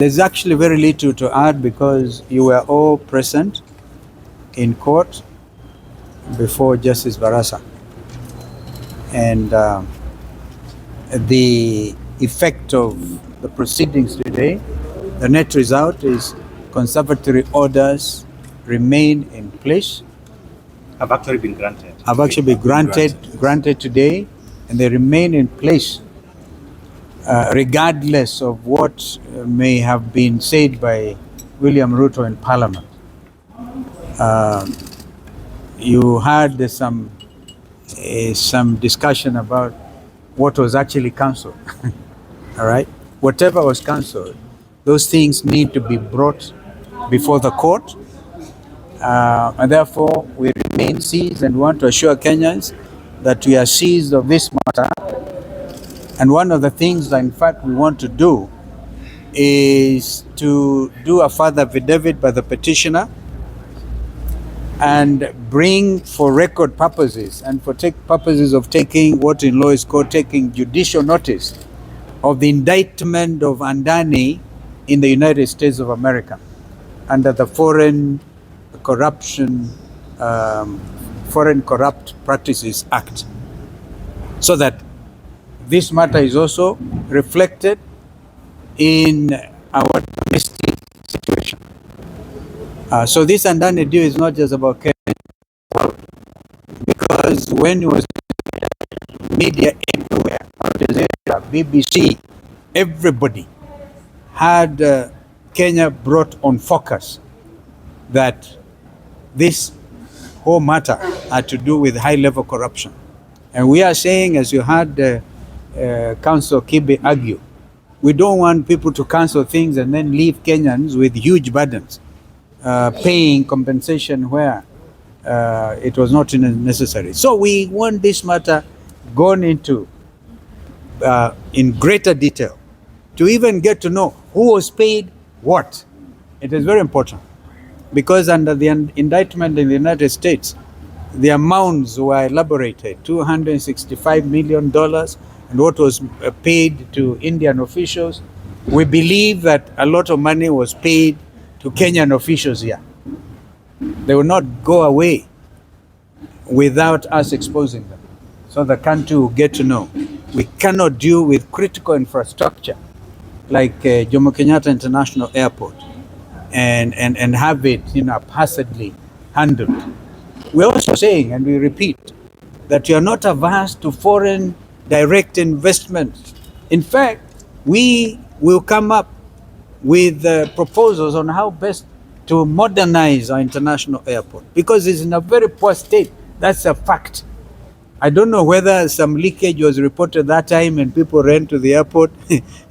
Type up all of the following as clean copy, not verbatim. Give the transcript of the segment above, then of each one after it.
There's actually very little to add because you were all present in court before Justice Barasa. And the effect of the proceedings today, the net result is conservatory orders remain in place. Have actually been granted. Have actually been granted today, and they remain in place regardless of what may have been said by William Ruto in Parliament. You had some discussion about what was actually cancelled. All right, whatever was cancelled, those things need to be brought before the court, and therefore we remain seized and want to assure Kenyans that we are seized of this matter. And one of the things that in fact we want to do is to do a further affidavit by the petitioner and bring for record purposes and for purposes of taking what in law is called taking judicial notice of the indictment of Adani in the United States of America under the Foreign Corrupt Practices Act, so that this matter is also reflected in our domestic situation. So this Adani deal is not just about Kenya, because when it was media everywhere, BBC, everybody had Kenya brought on focus that this whole matter had to do with high-level corruption. And we are saying, as you had Council Kibe argue, we don't want people to cancel things and then leave Kenyans with huge burdens, paying compensation where it was not necessary. So we want this matter gone into in greater detail to even get to know who was paid what. It is very important because under the indictment in the United States, the amounts were elaborated, $265 million, and what was paid to Indian officials. We believe that a lot of money was paid to Kenyan officials here. They will not go away without us exposing them, so the country will get to know. We cannot deal with critical infrastructure like Jomo Kenyatta International Airport and have it, haphazardly handled. We're also saying, and we repeat, that we are not averse to foreign direct investment. In fact, we will come up with proposals on how best to modernize our international airport because it's in a very poor state. That's a fact. I don't know whether some leakage was reported that time and people ran to the airport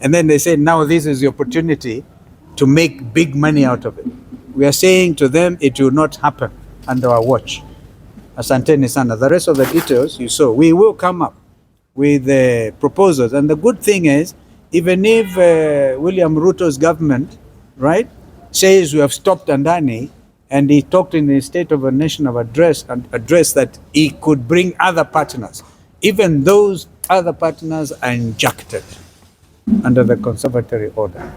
and then they said, now this is the opportunity to make big money out of it. We are saying to them, it will not happen under our watch. Asanteni sana. The rest of the details you saw. We will come up with proposals. And the good thing is, even if William Ruto's government, right, says we have stopped Adani, and he talked in the State of a Nation of address that he could bring other partners. Even those other partners are injected under the Conservatory order.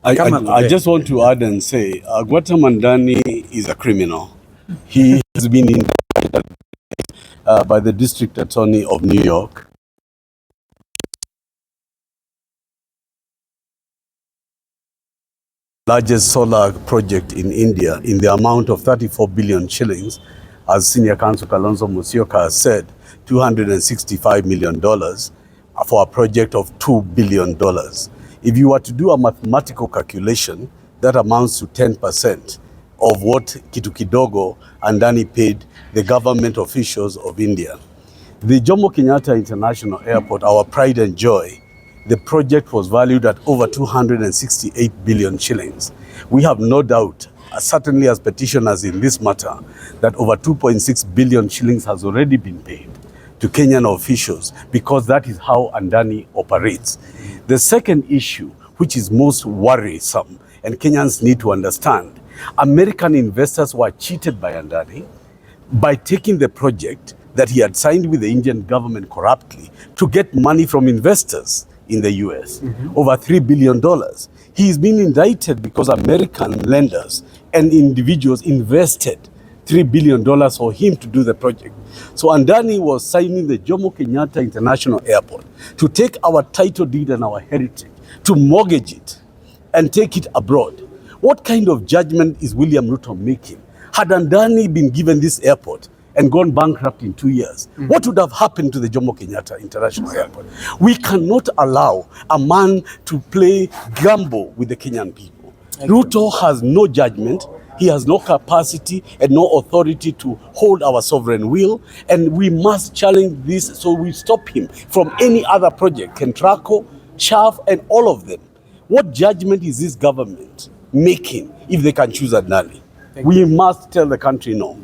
I just want to add and say, Gautam Adani is a criminal. He has been indicted by the District Attorney of New York. Largest solar project in India in the amount of 34 billion shillings, as Senior Counsel Kalonzo Musyoka has said, $265 million for a project of $2 billion. If you were to do a mathematical calculation, that amounts to 10% of what Kitu Kidogo Adani paid the government officials of India. The Jomo Kenyatta International Airport, our pride and joy, the project was valued at over 268 billion shillings. We have no doubt, certainly as petitioners in this matter, that over 2.6 billion shillings has already been paid to Kenyan officials because that is how Adani operates. The second issue, which is most worrisome, and Kenyans need to understand, American investors were cheated by Adani by taking the project that he had signed with the Indian government corruptly to get money from investors in the US, over $3 billion. He's been indicted because American lenders and individuals invested $3 billion for him to do the project. So Adani was signing the Jomo Kenyatta International Airport to take our title deed and our heritage, to mortgage it and take it abroad. What kind of judgment is William Ruto making? Had Adani been given this airport and gone bankrupt in 2 years, what would have happened to the Jomo Kenyatta International Airport? We cannot allow a man to play gamble with the Kenyan people. Ruto has no judgment. He has no capacity and no authority to hold our sovereign will, and we must challenge this so we stop him from any other project, Kentraco, Chaff, and all of them. What judgment is this government making if they can choose Adani? We must tell the country no.